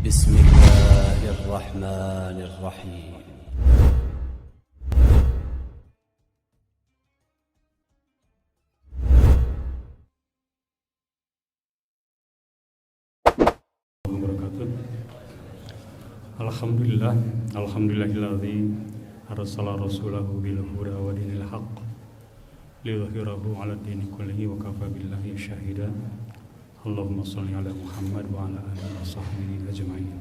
بسم الله الرحمن الرحيم. Alhamdulillah, alhamdulillahilladzi arsala rasulahu bil huda wa dinil haqq liyudhhirahu 'ala dini kullihi wa kafa billahi syahida. Allahumma shalli ala Muhammad wa ala alihi washabbihi ajmain.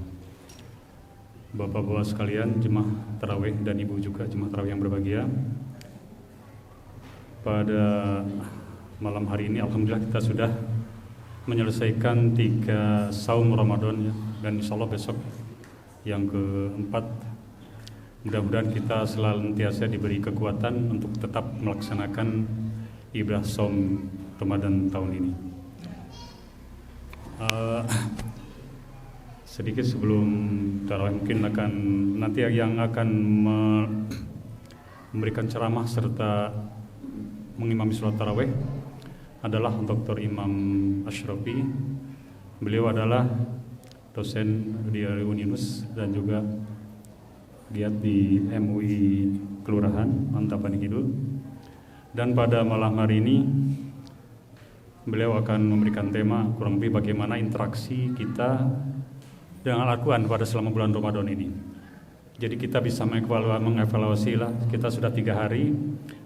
Bapak-bapak sekalian, jemaah tarawih dan ibu juga jemaah tarawih yang berbahagia. Pada malam hari ini alhamdulillah kita sudah menyelesaikan 3 saum Ramadan ya, dan insyaallah besok yang keempat. Mudah-mudahan kita senantiasa diberi kekuatan untuk tetap melaksanakan ibadah saum Ramadan tahun ini. Sedikit sebelum tarawih, mungkin akan nanti yang akan memberikan ceramah serta mengimami sholat tarawih adalah Dr. Imam Ashrafi. Beliau adalah dosen di Unirus dan juga giat di MUI Kelurahan Antapani Kidul. Dan pada malam hari ini beliau akan memberikan tema kurang lebih bagaimana interaksi kita dengan Al-Quran pada selama bulan Ramadan ini. Jadi kita bisa mengevaluasi lah, kita sudah 3 hari,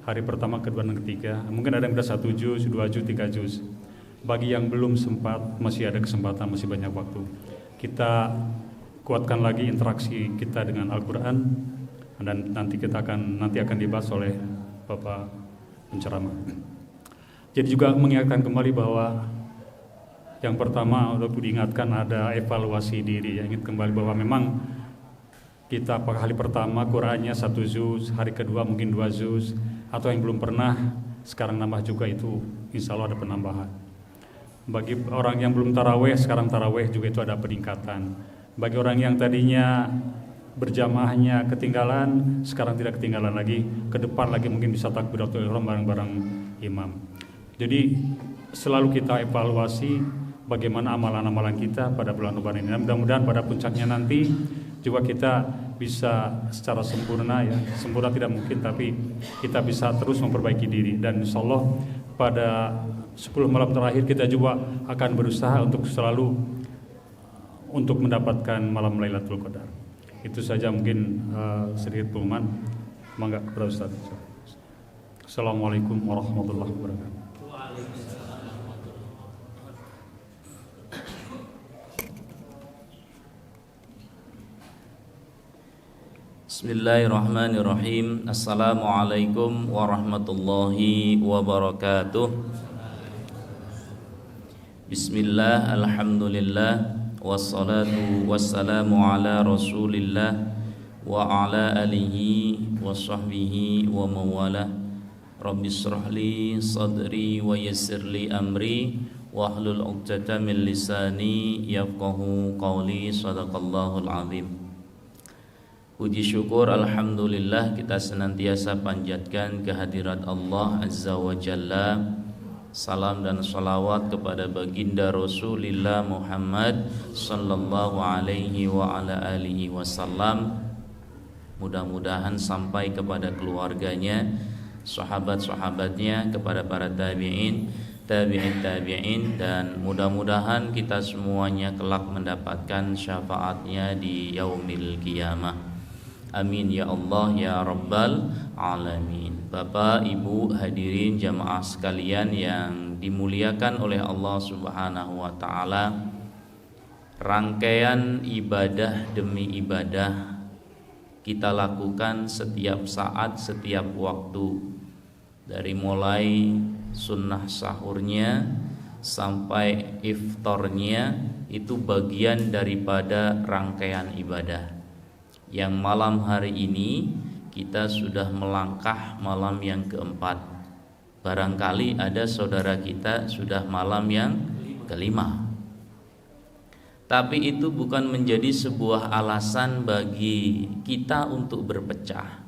hari pertama, kedua, dan ketiga. Mungkin ada yang sudah 1 juz, 2 juz, 3 juz. Bagi yang belum sempat, masih ada kesempatan, masih banyak waktu. Kita kuatkan lagi interaksi kita dengan Al-Quran, dan nanti akan dibahas oleh Bapak penceramah. Jadi juga mengingatkan kembali bahwa yang pertama untuk diingatkan ada evaluasi diri. Ingat kembali bahwa memang kita hari pertama Qurannya 1 juz, hari kedua mungkin 2 juz, atau yang belum pernah sekarang nambah juga, itu insya Allah ada penambahan. Bagi orang yang belum taraweh, sekarang taraweh juga itu ada peningkatan. Bagi orang yang tadinya berjamaahnya ketinggalan, sekarang tidak ketinggalan lagi, ke depan lagi mungkin bisa takbiratul ihram bareng-bareng imam. Jadi selalu kita evaluasi bagaimana amalan-amalan kita pada bulan Ramadan ini. Mudah-mudahan pada puncaknya nanti juga kita bisa secara sempurna ya, sempurna tidak mungkin, tapi kita bisa terus memperbaiki diri. Dan insya Allah pada 10 malam terakhir kita juga akan berusaha untuk selalu untuk mendapatkan malam Lailatul Qadar. Itu saja mungkin sedikit pengumuman. Mangga kepada Ustaz. Assalamualaikum warahmatullahi wabarakatuh. Bismillahirrahmanirrahim. Assalamualaikum warahmatullahi wabarakatuh. Bismillah, alhamdulillah, wassalatu wassalamu ala rasulillah wa ala alihi wa sahbihi wa mawalah. Rabbi shrahli sadri wa yassirli amri wahlul 'uqdatam min lisani yafqahu qawli. Shadaqallahul azim. Puji syukur alhamdulillah kita senantiasa panjatkan kehadirat Allah Azza wa Jalla. Salam dan salawat kepada baginda Rasulullah Muhammad sallallahu alaihi wa ala alihi wasallam. Mudah-mudahan sampai kepada keluarganya, sahabat-sahabatnya, kepada para tabi'in, tabi'in, dan mudah-mudahan kita semuanya kelak mendapatkan syafaatnya di yaumil qiyamah. Amin ya Allah ya Rabbal Alamin. Bapak, Ibu, hadirin jamaah sekalian yang dimuliakan oleh Allah Subhanahu wa ta'ala, rangkaian ibadah demi ibadah kita lakukan setiap saat, setiap waktu. Dari mulai sunnah sahurnya sampai iftarnya, itu bagian daripada rangkaian ibadah. Yang malam hari ini kita sudah melangkah malam yang keempat. Barangkali ada saudara kita sudah malam yang kelima. Tapi itu bukan menjadi sebuah alasan bagi kita untuk berpecah,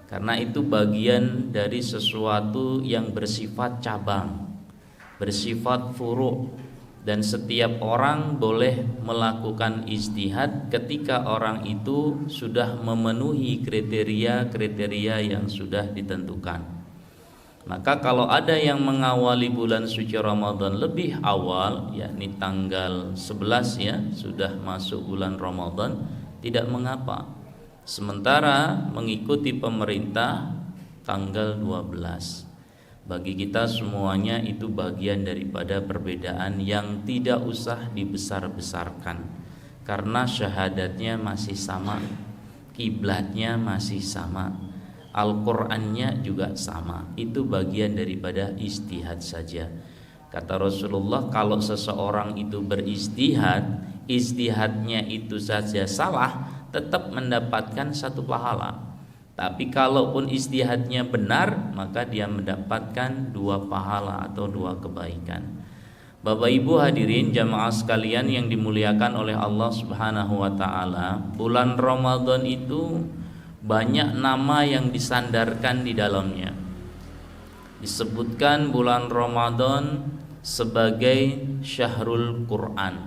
karena itu bagian dari sesuatu yang bersifat cabang, bersifat furu', dan setiap orang boleh melakukan ijtihad ketika orang itu sudah memenuhi kriteria-kriteria yang sudah ditentukan. Maka kalau ada yang mengawali bulan suci Ramadan lebih awal, yakni tanggal 11 ya, sudah masuk bulan Ramadan, tidak mengapa. Sementara mengikuti pemerintah tanggal 12. Bagi kita semuanya itu bagian daripada perbedaan yang tidak usah dibesar-besarkan, karena syahadatnya masih sama, kiblatnya masih sama, Al-Qur'annya juga sama. Itu bagian daripada ijtihad saja. Kata Rasulullah, kalau seseorang itu berijtihad, ijtihadnya itu saja salah, tetap mendapatkan satu pahala. Tapi kalaupun ijtihadnya benar, maka dia mendapatkan 2 pahala atau 2 kebaikan. Bapak Ibu hadirin jamaah sekalian yang dimuliakan oleh Allah Subhanahu wa taala, bulan Ramadan itu banyak nama yang disandarkan di dalamnya. Disebutkan bulan Ramadan sebagai Syahrul Quran.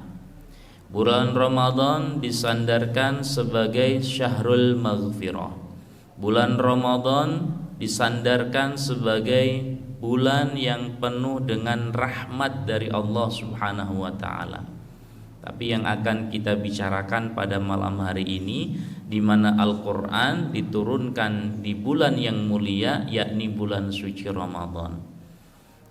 Bulan Ramadan disandarkan sebagai Syahrul Maghfirah. Bulan Ramadan disandarkan sebagai bulan yang penuh dengan rahmat dari Allah Subhanahu wa taala. Tapi yang akan kita bicarakan pada malam hari ini, di mana Al-Qur'an diturunkan di bulan yang mulia, yakni bulan suci Ramadan.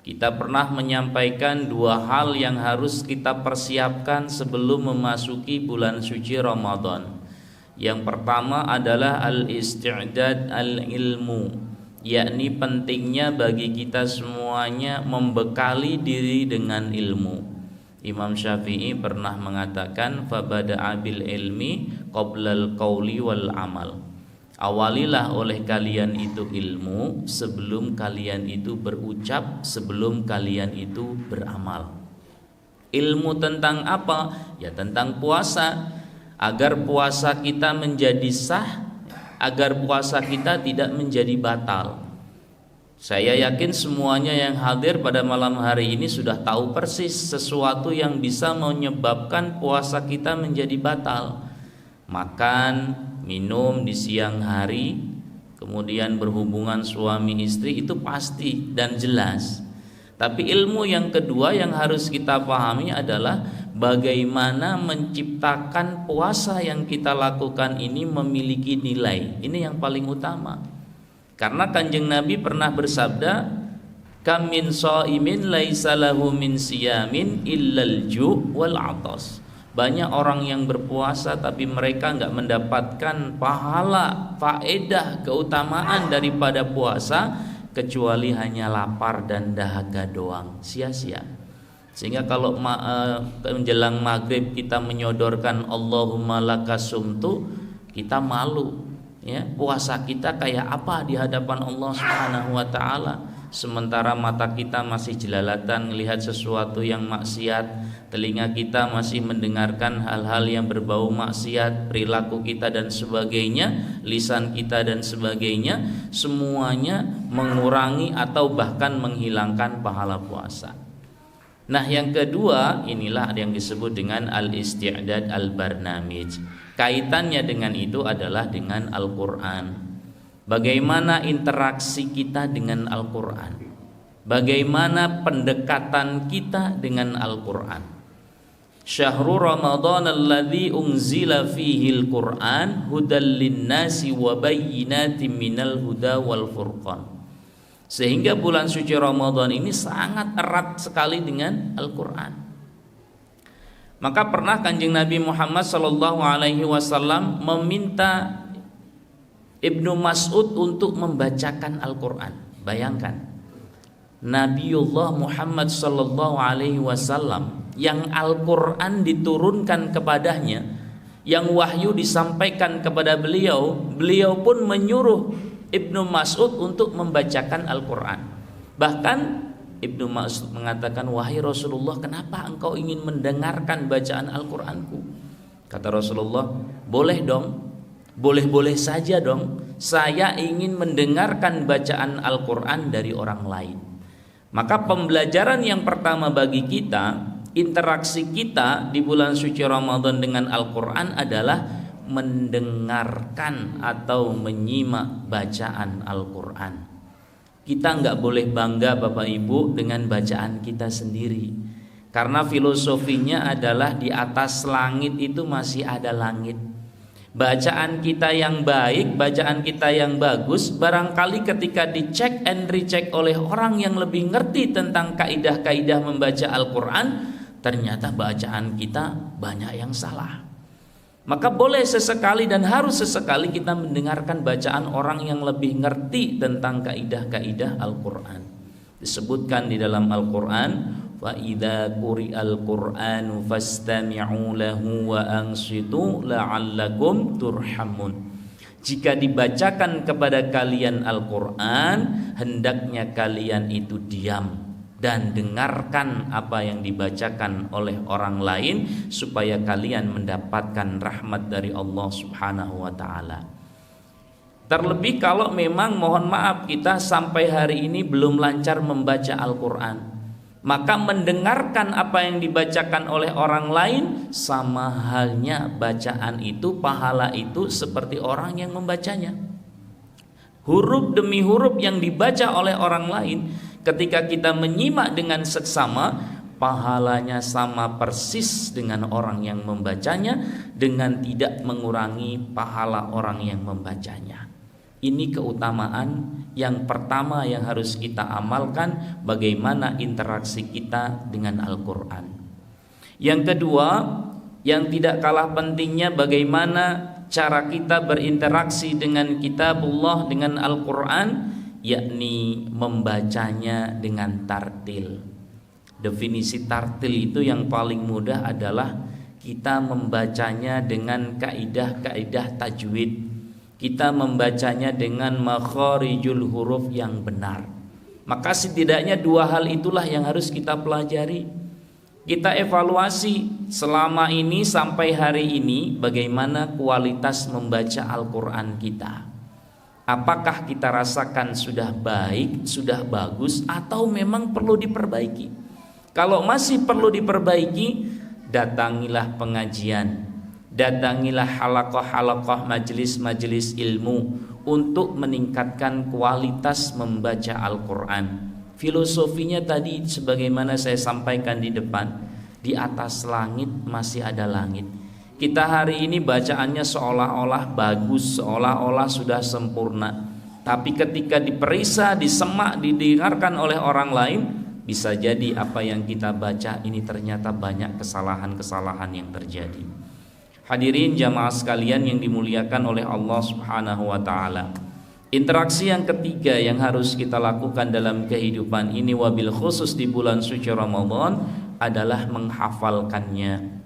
Kita pernah menyampaikan 2 hal yang harus kita persiapkan sebelum memasuki bulan suci Ramadan. Yang pertama adalah al-isti'dad al-ilmu, yakni pentingnya bagi kita semuanya membekali diri dengan ilmu. Imam Syafi'i pernah mengatakan fabada'a bil ilmi qoblal qawli wal amal. Awalilah oleh kalian itu ilmu sebelum kalian itu berucap, sebelum kalian itu beramal. Ilmu tentang apa? Ya tentang puasa. Agar puasa kita menjadi sah, agar puasa kita tidak menjadi batal. Saya yakin semuanya yang hadir pada malam hari ini sudah tahu persis sesuatu yang bisa menyebabkan puasa kita menjadi batal. Makan, minum di siang hari, kemudian berhubungan suami istri, itu pasti dan jelas. Tapi ilmu yang kedua yang harus kita pahami adalah bagaimana menciptakan puasa yang kita lakukan ini memiliki nilai. Ini yang paling utama. Karena Kanjeng Nabi pernah bersabda, kam min shaimin laisa lahu min siyamin illal ju' wal 'atas. Banyak orang yang berpuasa tapi mereka enggak mendapatkan pahala, faedah, keutamaan daripada puasa kecuali hanya lapar dan dahaga doang, sia-sia. Sehingga kalau menjelang maghrib kita menyodorkan Allahumma lakasumtu, kita malu, ya, puasa kita kayak apa di hadapan Allah Subhanahu wa taala. Sementara mata kita masih jelalatan melihat sesuatu yang maksiat, telinga kita masih mendengarkan hal-hal yang berbau maksiat, perilaku kita dan sebagainya, lisan kita dan sebagainya, semuanya mengurangi atau bahkan menghilangkan pahala puasa. Nah, yang kedua inilah yang disebut dengan al-isti'dad al-barnamij. Kaitannya dengan itu adalah dengan Al-Qur'an. Bagaimana interaksi kita dengan Al-Qur'an? Bagaimana pendekatan kita dengan Al-Qur'an? Syahrul Ramadan alladzi unzila fihi al-Qur'an hudal linnasi wa bayyinatin minal huda wal furqan. Sehingga bulan suci Ramadan ini sangat erat sekali dengan Al-Qur'an. Maka pernah Kanjeng Nabi Muhammad sallallahu alaihi wasallam meminta Ibnu Mas'ud untuk membacakan Al-Qur'an. Bayangkan, Nabiullah Muhammad sallallahu alaihi wasallam yang Al-Qur'an diturunkan kepadanya, yang wahyu disampaikan kepada beliau, beliau pun menyuruh Ibnu Mas'ud untuk membacakan Al-Qur'an. Bahkan Ibnu Mas'ud mengatakan, "Wahai Rasulullah, kenapa engkau ingin mendengarkan bacaan Al-Qur'anku?" Kata Rasulullah, "Boleh dong. Boleh-boleh saja dong. Saya ingin mendengarkan bacaan Al-Qur'an dari orang lain." Maka pembelajaran yang pertama bagi kita interaksi kita di bulan suci Ramadan dengan Al-Quran adalah mendengarkan atau menyimak bacaan Al-Quran. Kita nggak boleh bangga Bapak Ibu dengan bacaan kita sendiri, karena filosofinya adalah di atas langit itu masih ada langit. Bacaan kita yang baik, bacaan kita yang bagus, barangkali ketika dicek and recheck oleh orang yang lebih ngerti tentang kaidah-kaidah membaca Al-Quran, ternyata bacaan kita banyak yang salah. Maka boleh sesekali dan harus sesekali kita mendengarkan bacaan orang yang lebih ngerti tentang kaidah-kaidah Al-Quran. Disebutkan di dalam Al-Quran, wa idza quri'al Qur'anu fastami'u lahu wa ansitu la'allakum turhamun. Jika dibacakan kepada kalian Al-Quran, hendaknya kalian itu diam dan dengarkan apa yang dibacakan oleh orang lain, supaya kalian mendapatkan rahmat dari Allah Subhanahu wa ta'ala. Terlebih kalau memang mohon maaf kita sampai hari ini belum lancar membaca Al-Quran, maka mendengarkan apa yang dibacakan oleh orang lain sama halnya bacaan itu, pahala itu seperti orang yang membacanya. Huruf demi huruf yang dibaca oleh orang lain, ketika kita menyimak dengan seksama, pahalanya sama persis dengan orang yang membacanya, dengan tidak mengurangi pahala orang yang membacanya. Ini keutamaan yang pertama yang harus kita amalkan, bagaimana interaksi kita dengan Al-Quran. Yang kedua, yang tidak kalah pentingnya, bagaimana cara kita berinteraksi dengan kitabullah, dengan Al-Quran, yakni membacanya dengan tartil. Definisi tartil itu yang paling mudah adalah kita membacanya dengan kaidah-kaidah tajwid, kita membacanya dengan makharijul huruf yang benar. Maka setidaknya dua hal itulah yang harus kita pelajari. Kita evaluasi selama ini sampai hari ini bagaimana kualitas membaca Al-Quran kita. Apakah kita rasakan sudah baik, sudah bagus, atau memang perlu diperbaiki? Kalau masih perlu diperbaiki, datangilah pengajian, datangilah halaqah-halaqah, majelis-majelis ilmu untuk meningkatkan kualitas membaca Al-Quran. Filosofinya tadi sebagaimana saya sampaikan di depan, di atas langit masih ada langit. Kita hari ini bacaannya seolah-olah bagus, seolah-olah sudah sempurna. Tapi ketika diperiksa, disemak, didengarkan oleh orang lain, bisa jadi apa yang kita baca ini ternyata banyak kesalahan-kesalahan yang terjadi. Hadirin jamaah sekalian yang dimuliakan oleh Allah Subhanahu wa ta'ala, interaksi yang ketiga yang harus kita lakukan dalam kehidupan ini, wabil khusus di bulan suci Ramadan, adalah menghafalkannya.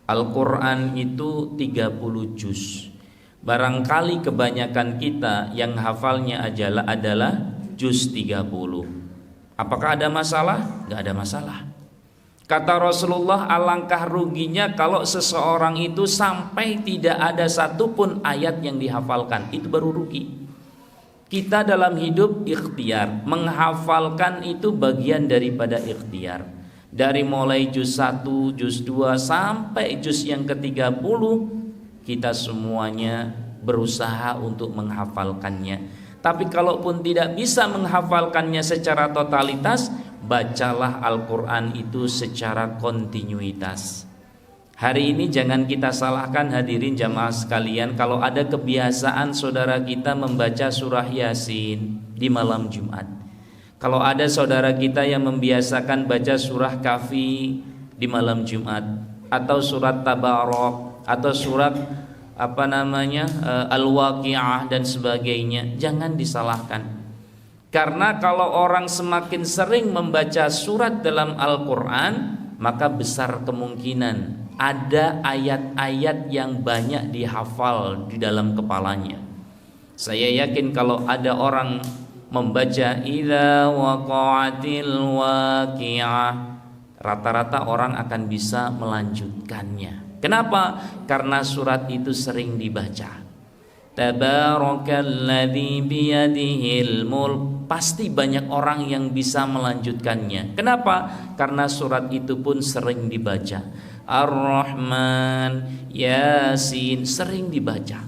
Al-Quran itu 30 juz. Barangkali kebanyakan kita yang hafalnya adalah juz 30. Apakah ada masalah? Gak ada masalah. Kata Rasulullah, alangkah ruginya kalau seseorang itu sampai tidak ada satupun ayat yang dihafalkan. Itu baru rugi. Kita dalam hidup ikhtiar, menghafalkan itu bagian daripada ikhtiar. Dari mulai juz 1, juz 2 sampai juz yang ke-30, kita semuanya berusaha untuk menghafalkannya. Tapi kalaupun tidak bisa menghafalkannya secara totalitas, bacalah Al-Quran itu secara kontinuitas. Hari ini jangan kita salahkan hadirin jamaah sekalian, kalau ada kebiasaan saudara kita membaca surah Yasin di malam Jumat. Kalau ada saudara kita yang membiasakan baca surah Kahfi di malam Jumat, atau surat Tabarok, atau surat Al-Waqi'ah dan sebagainya, jangan disalahkan. Karena kalau orang semakin sering membaca surat dalam Al-Quran, maka besar kemungkinan ada ayat-ayat yang banyak dihafal di dalam kepalanya. Saya yakin kalau ada orang membaca idza waqa'atil waqi'ah, rata-rata orang akan bisa melanjutkannya. Kenapa? Karena surat itu sering dibaca. Tabarakalladzi biyadihil mulk pasti banyak orang yang bisa melanjutkannya. Kenapa? Karena surat itu pun sering dibaca. Ar-Rahman, Yasin, sering dibaca.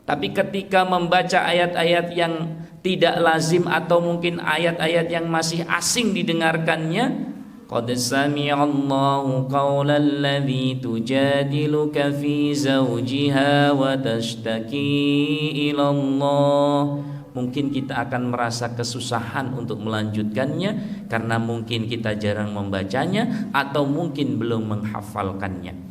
Tapi ketika membaca ayat-ayat yang tidak lazim atau mungkin ayat-ayat yang masih asing didengarkannya, qad sami'allahu qawlal ladzi tujadiluka fi zawjiha wa tashtaki ila Allah. Mungkin kita akan merasa kesusahan untuk melanjutkannya karena mungkin kita jarang membacanya atau mungkin belum menghafalkannya.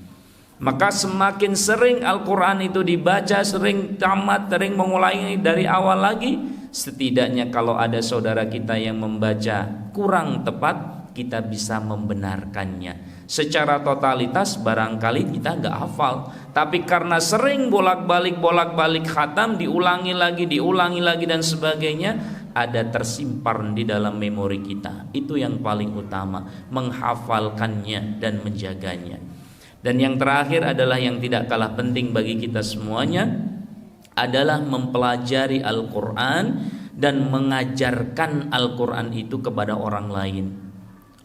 Maka semakin sering Al-Quran itu dibaca, sering tamat, sering mengulangi dari awal lagi, setidaknya kalau ada saudara kita yang membaca kurang tepat, kita bisa membenarkannya. Secara totalitas barangkali kita nggak hafal, tapi karena sering bolak-balik khatam, diulangi lagi dan sebagainya, ada tersimpan di dalam memori kita. Itu yang paling utama, menghafalkannya dan menjaganya. Dan yang terakhir adalah yang tidak kalah penting bagi kita semuanya, adalah mempelajari Al-Quran dan mengajarkan Al-Quran itu kepada orang lain.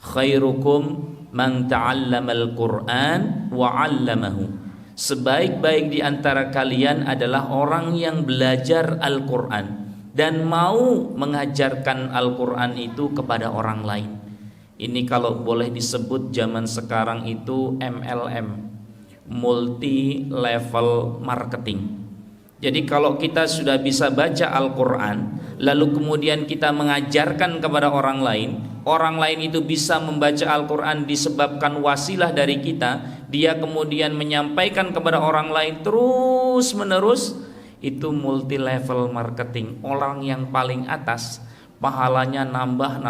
Khairukum man ta'allamal Qur'an wa 'allamahu. Sebaik-baik di antara kalian adalah orang yang belajar Al-Qur'an dan mau mengajarkan Al-Qur'an itu kepada orang lain. Ini kalau boleh disebut zaman sekarang itu MLM, multi level marketing. Jadi kalau kita sudah bisa baca Al-Quran, lalu kemudian kita mengajarkan kepada orang lain itu bisa membaca Al-Quran disebabkan wasilah dari kita, dia kemudian menyampaikan kepada orang lain terus menerus, itu multi level marketing. Orang yang paling atas pahalanya nambah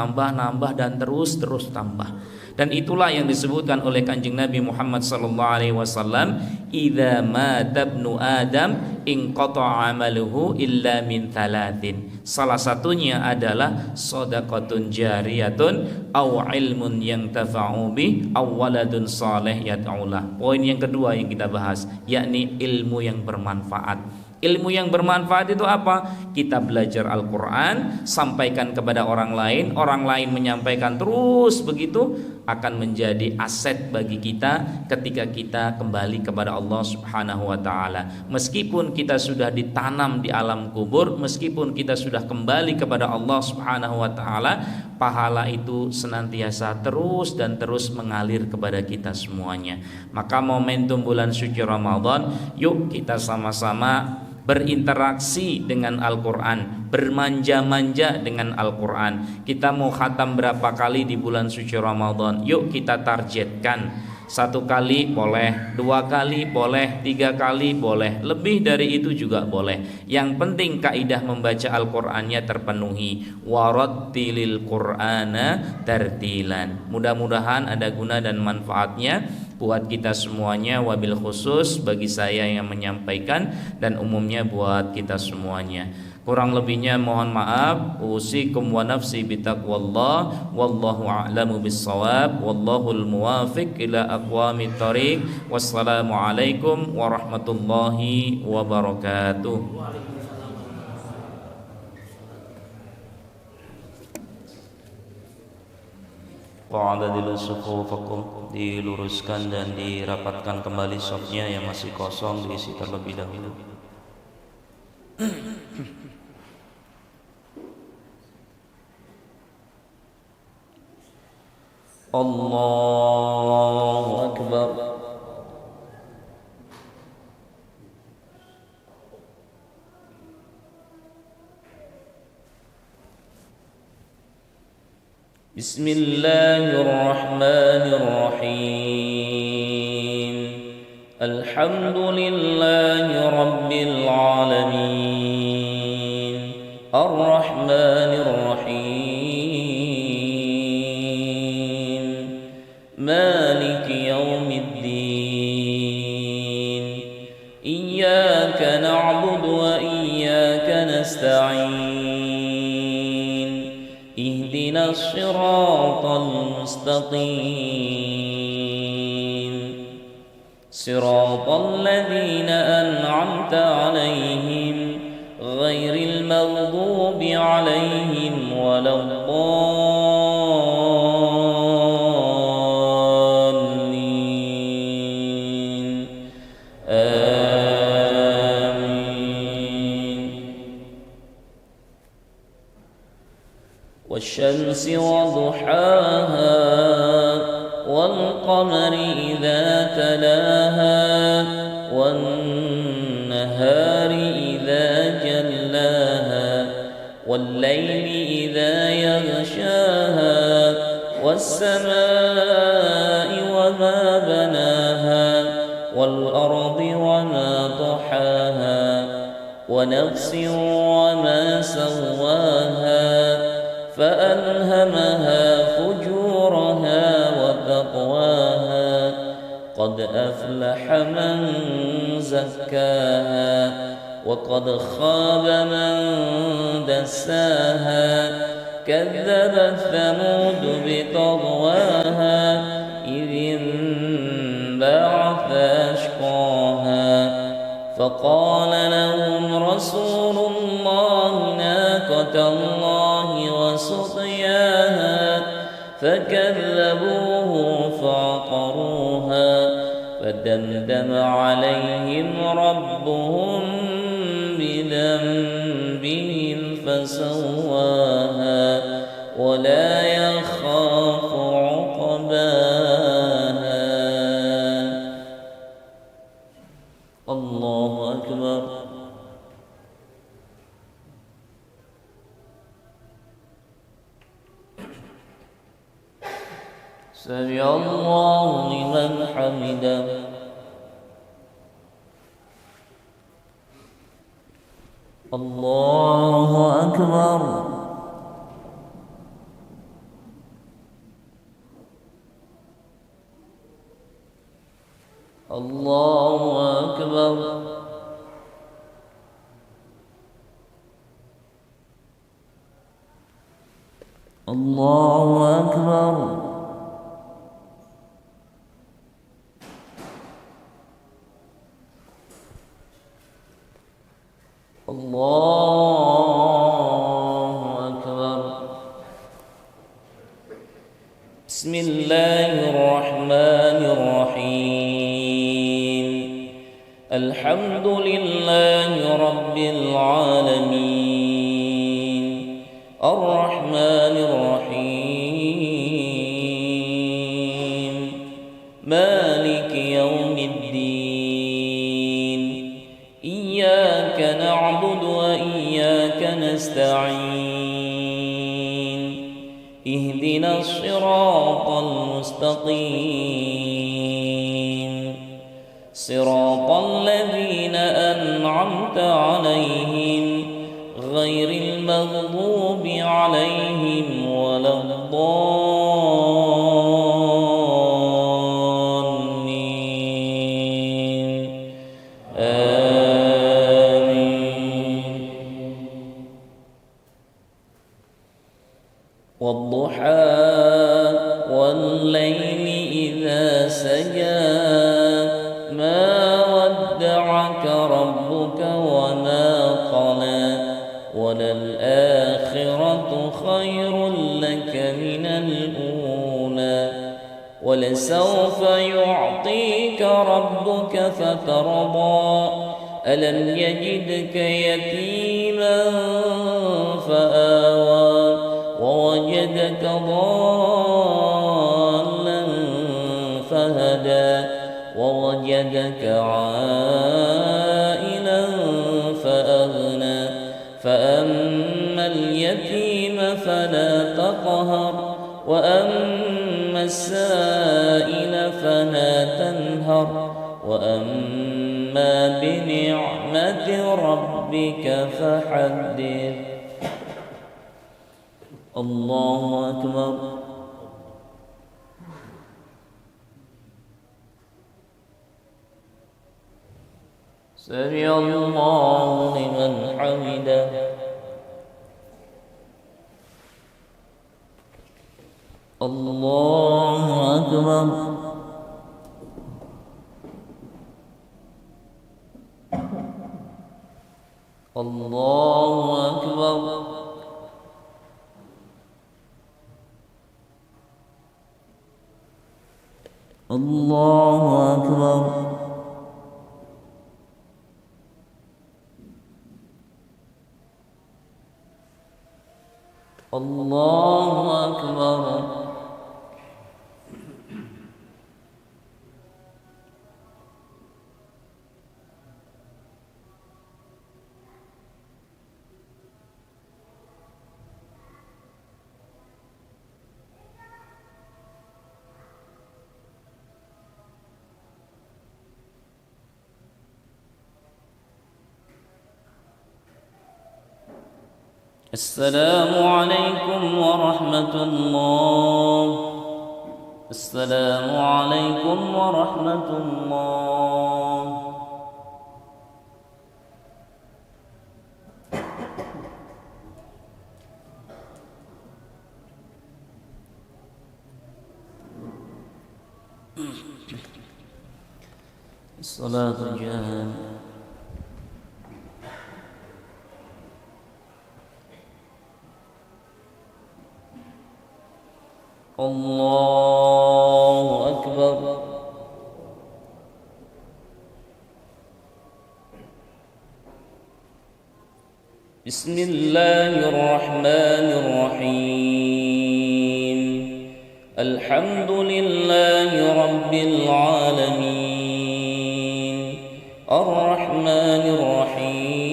dan terus tambah. Dan itulah yang disebutkan oleh Kanjeng Nabi Muhammad sallallahu alaihi wasallam, "Idza mata ibnu Adam inqata'a 'amaluhu illa min thalathin." Salah satunya adalah shadaqatun jariyatun aw ilmun yantafa'u bih aw waladun salih yad'ulah. Poin yang kedua yang kita bahas, yakni ilmu yang bermanfaat. Ilmu yang bermanfaat itu apa? Kita belajar Al-Quran, sampaikan kepada orang lain menyampaikan terus begitu, akan menjadi aset bagi kita ketika kita kembali kepada Allah Subhanahu wa ta'ala. Meskipun kita sudah ditanam di alam kubur, meskipun kita sudah kembali kepada Allah Subhanahu wa ta'ala, pahala itu senantiasa terus mengalir kepada kita semuanya. Maka momentum bulan suci Ramadan, yuk kita sama-sama berinteraksi dengan Al-Quran, bermanja-manja dengan Al-Quran. Kita mau khatam berapa kali di bulan suci Ramadan? Yuk kita targetkan. 1 kali boleh, 2 kali boleh, 3 kali boleh, lebih dari itu juga boleh. Yang penting kaidah membaca Al-Qur'annya terpenuhi. Warattilil Qur'ana tartilan. Mudah-mudahan ada guna dan manfaatnya buat kita semuanya, wabil khusus bagi saya yang menyampaikan dan umumnya buat kita semuanya. Kurang lebihnya mohon maaf. Usikum wa nafsi bitaqwallah, wallahu a'lamu bissawab, wallahul muwafiq ila aqwamit thoriq. Wassalamu alaikum warahmatullahi wabarakatuh. Wa'adadil sufufakum, diluruskan dan dirapatkan kembali safnya yang masih kosong, diisi terlebih dahulu. Allahu Akbar. Bismillahirrahmanirrahim. Alhamdulillahi Rabbil Alamin, Ar-Rahmanir Rahim, Maliki Yawmiddin, Iyyaka na'budu wa iyyaka nasta'in, Ihdinas siratal mustaqim, Siratal ladzina an'amta 'alaihim ghairil maghdubi 'alaihim ولا الضالين آمين. والشمس وضحاها والقمر إذا تلاها والنهار إذا جلاها والليل إذا يغشاها والسماء وما بناها والأرض وما طحاها ونفس وما سواها فألهمها فجورها وتقواها قد أفلح من زكاها وقد خاب من دساها كذبت ثمود بطغواها إذ انبعث أشقاها فقال لهم رسول الله ناقة الله وسقياها فكذبوه فعقروها فدمدم عليهم ربهم بذنبهم فسواها ولا يخاف عقباها. الله أكبر. سمع الله لمن حمده. الله أكبر. الله أكبر. الله أكبر. الله أكبر. بسم الله الرحمن الرحيم. الحمد لله رب العالمين الرحمن الرحيم مالك يوم الدين إياك نعبد وإياك نستعين اهدنا الصراط المستقيم صراط الذين أنعمت عليهم غير المغضوب عليهم ولا الضالين آمين. والضحى والليل إذا سجى ما ودعك ربك وما قلى وللآخرة خير لك من الأولى ولسوف يعطيك ربك فترضى ألم يجدك يتيما فآوى ووجدك ضالا فهدى ووجدك عائلا فأغنى فأما اليتيم فلا تقهر وأما السائل فلا تنهر وأما بنعمة ربك فحدث. الله أكبر. سمع الله لمن حمده. الله أكبر. الله أكبر. الله أكبر. السلام عليكم ورحمة الله. السلام عليكم ورحمة الله. الصلاة جاهزة. الله أكبر. بسم الله الرحمن الرحيم. الحمد لله رب العالمين الرحمن الرحيم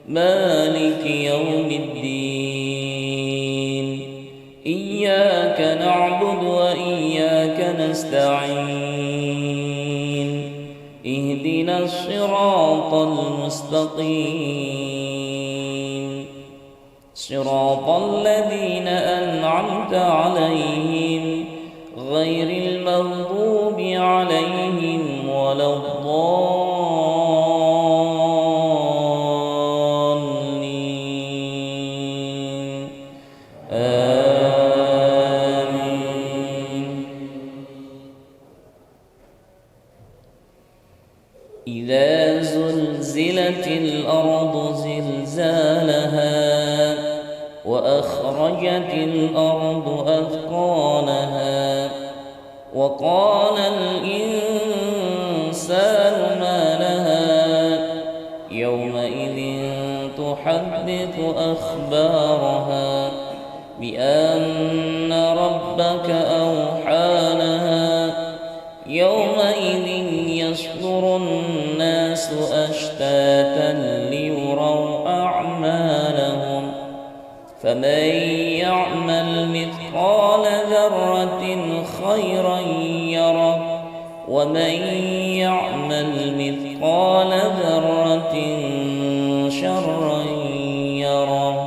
مالك يوم الدين. إياك نعبد وإياك نستعين. اهدنا الصراط المستقيم صراط الذين أنعمت عليهم غير المغضوب عليهم ولا الضالين. آمين. إذا زلزلت الأرض زلزالها وأخرجت الأرض أثقالها وقال الإنسان ما لها يومئذ تحدث أخبارها بأن ربك أوحى لها يومئذ يصدر الناس أشتاتا ليروا أعمالهم فمن يعمل مثقال ذرة خيرا يره ومن يعمل مثقال ذرة شرا يره.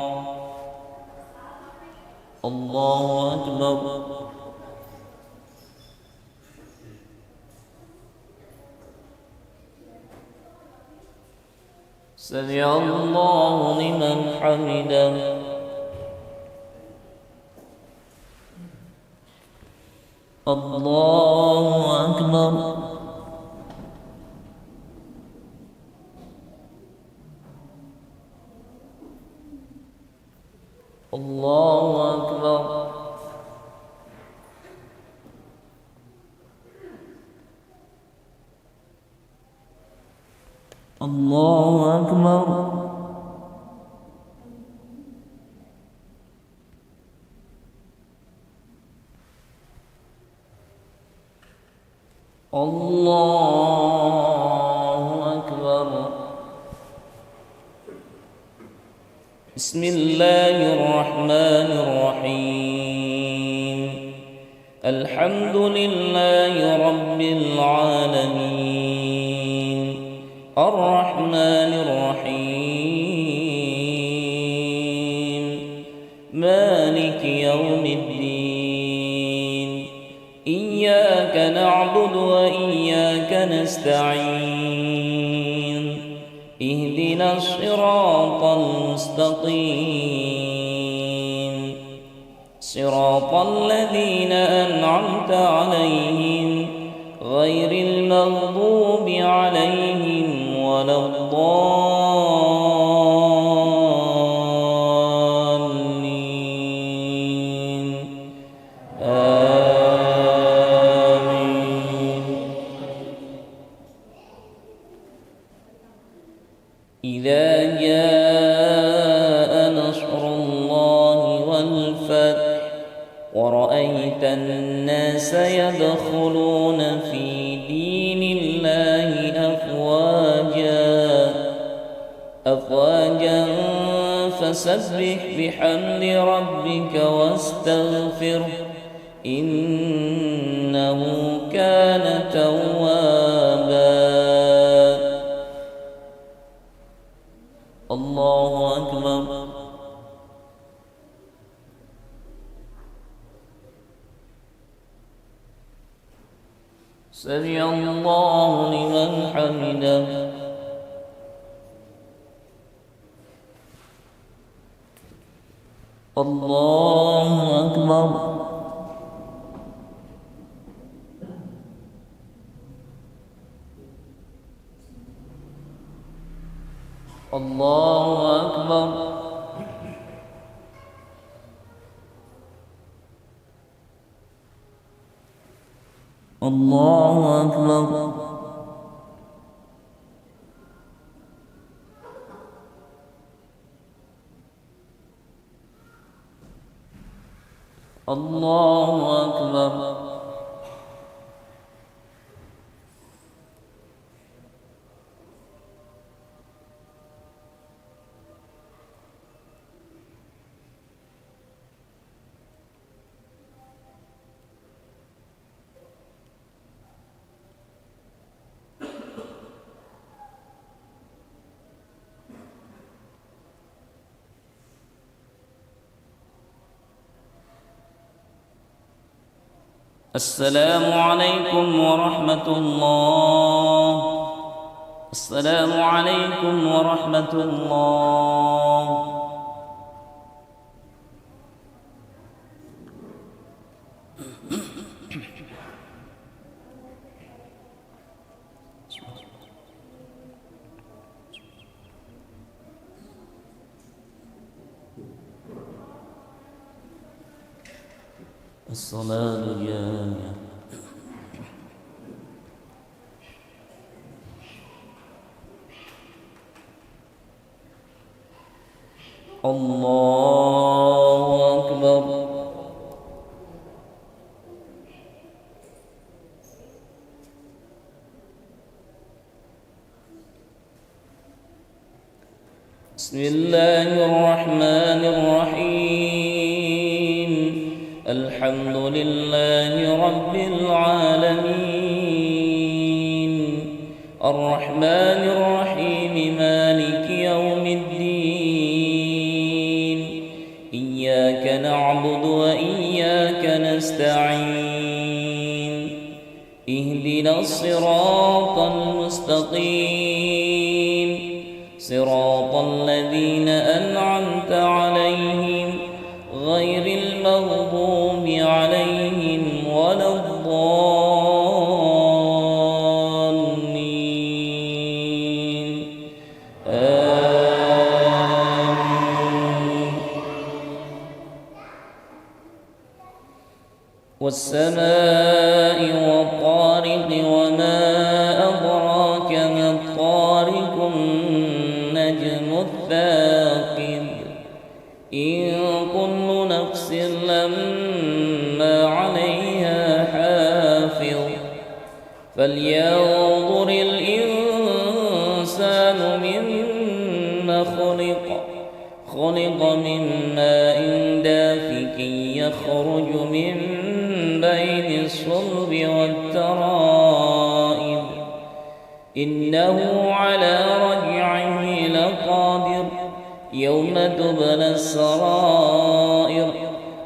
الله أكبر. سمع الله لمن حمده. الله أكبر. الله أكبر. الله أكبر. الله أكبر. بسم الله الرحمن الرحيم. الحمد لله رب العالمين الرحمن الرحيم مالك يوم الدين. إياك نعبد وإياك نستعين. اهدنا الصراط المستقيم صراط الذين أنعمت عليهم غير المغضوب عليهم ولا الضالين. آمين. إذا جاء يدخلون في دين الله أفواجا فسبح بحمد ربك واستغفره إنه كان توابا. الله أكبر. سمع الله لمن حمده. الله أكبر. الله أكبر. الله أكبر. الله أكبر. السلام عليكم ورحمة الله. السلام عليكم ورحمة الله. الصلاة جامعة. الله أكبر. بسم الله الرحمن الرحيم. الحمد لله رب العالمين الرحمن الرحيم مالك يوم الدين إياك نعبد وإياك نستعين اهدنا الصراط المستقيم صراط الذين أنعمت عليهم غير المغضوب عليهم ولا الضالين آمين. والسماء والطارق وما أدراك ما الطارق النجم الثاقب إن كل نفس لما عليها حافظ فلينظر الإنسان مما خلق من ماء دافق يخرج من بين الصلب والترائب إنه على رجعه لقادر يوم تبلى السرائر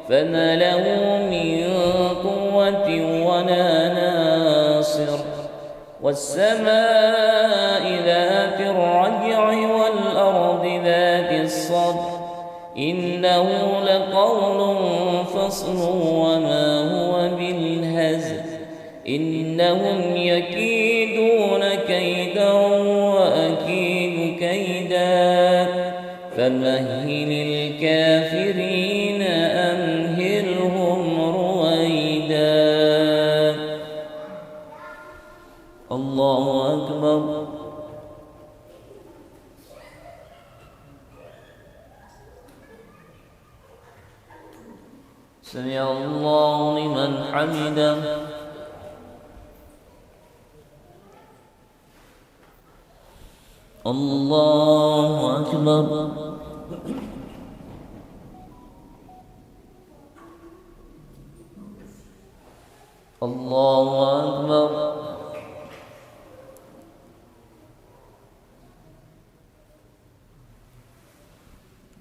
فما له من قوة ولا ناصر والسماء ذات الرجع والأرض ذات الصدع إنه لقول فصل وما هو بالهزل إنهم يكيدون كيدا وأكيد كيدا فمهل الكافرين أمهلهم رويدا. الله أكبر. سمع الله لمن لمن حمده الله أكبر الله أكبر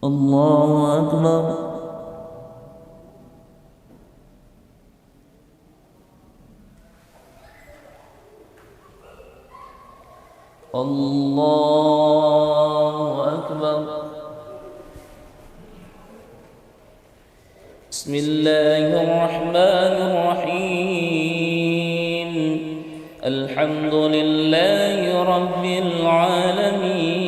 الله أكبر الله أكبر بسم الله الرحمن الرحيم الحمد لله رب العالمين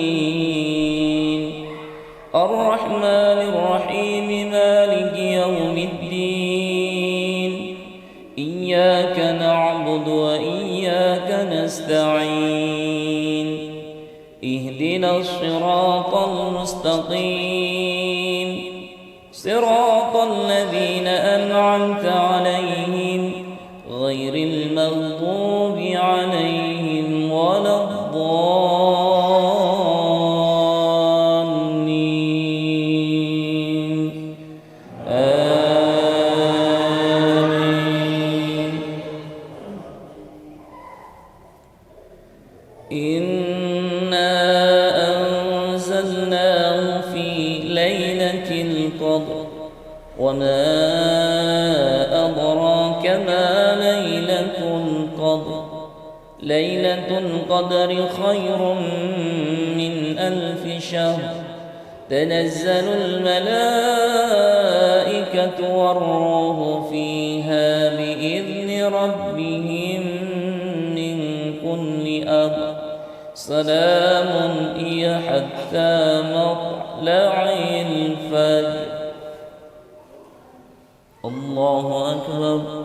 الرحمن الرحيم مالك يوم الدين إياك نعبد وإياك نستعين اهدنا الصراط المستقيم صراط الذين أنعمت عليهم غير المغضوب عليهم ولا الضالين آمين إنا أنزلناه في ليلة القدر وما أدراك ما ليلة القدر ليلة القدر خير من 1000 شهر تنزل الملائكة والروح فيها بإذن ربهم من كل أمر سلام هي حتى مطلع الفجر الله أكبر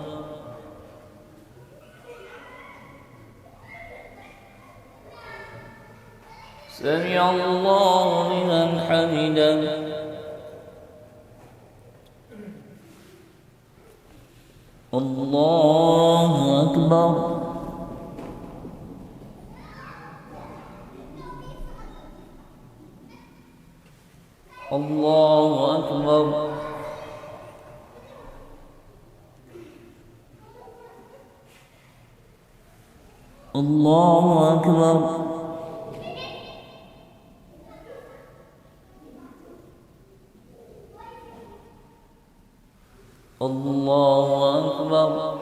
سمع الله لمن حمده الله أكبر الله أكبر الله أكبر الله أكبر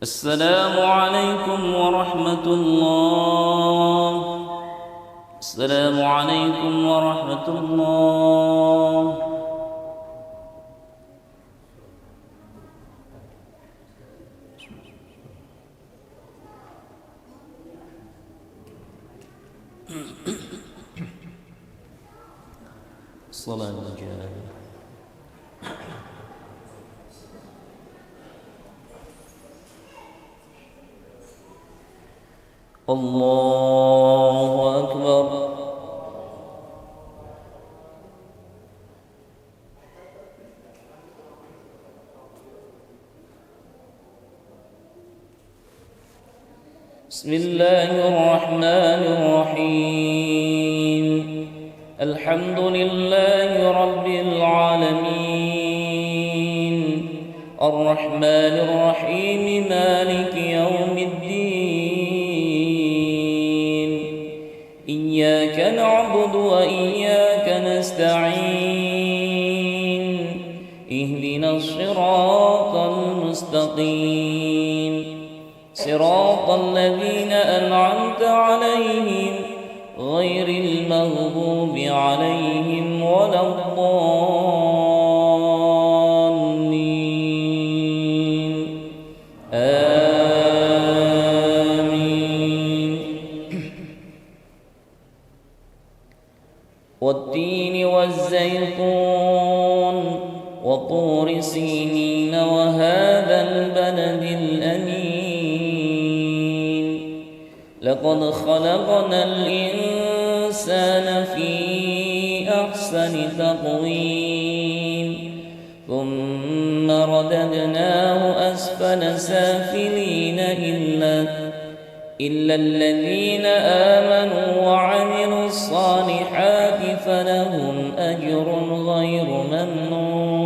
السلام عليكم ورحمة الله السلام عليكم ورحمة الله الصلاة الجارية الله أكبر بسم الله الرحمن الرحيم الحمد لله رب العالمين الرحمن الرحيم مالك يوم الدين إياك نعبد وإياك نستعين اهدنا الصراط المستقيم صراط الذين أنعمت عليهم غير المغضوب عليهم ولا الضالين البلد الأمين لقد خلقنا الإنسان في أحسن تقويم ثم رددناه أسفل سافلين إلا الذين آمنوا وعملوا الصالحات فلهم أجر غير ممنون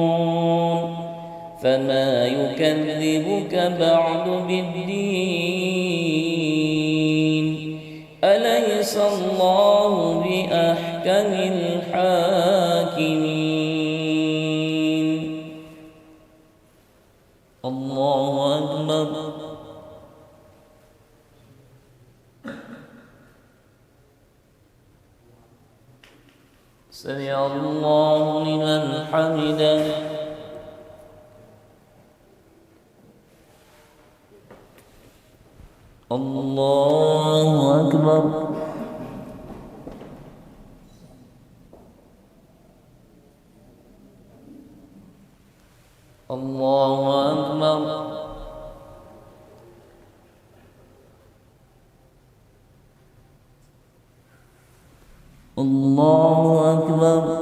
فما يكذبك بعد بالدين أليس الله بأحكم الحاكمين الله أكبر سمع الله لمن حمده الله أكبر الله أكبر الله أكبر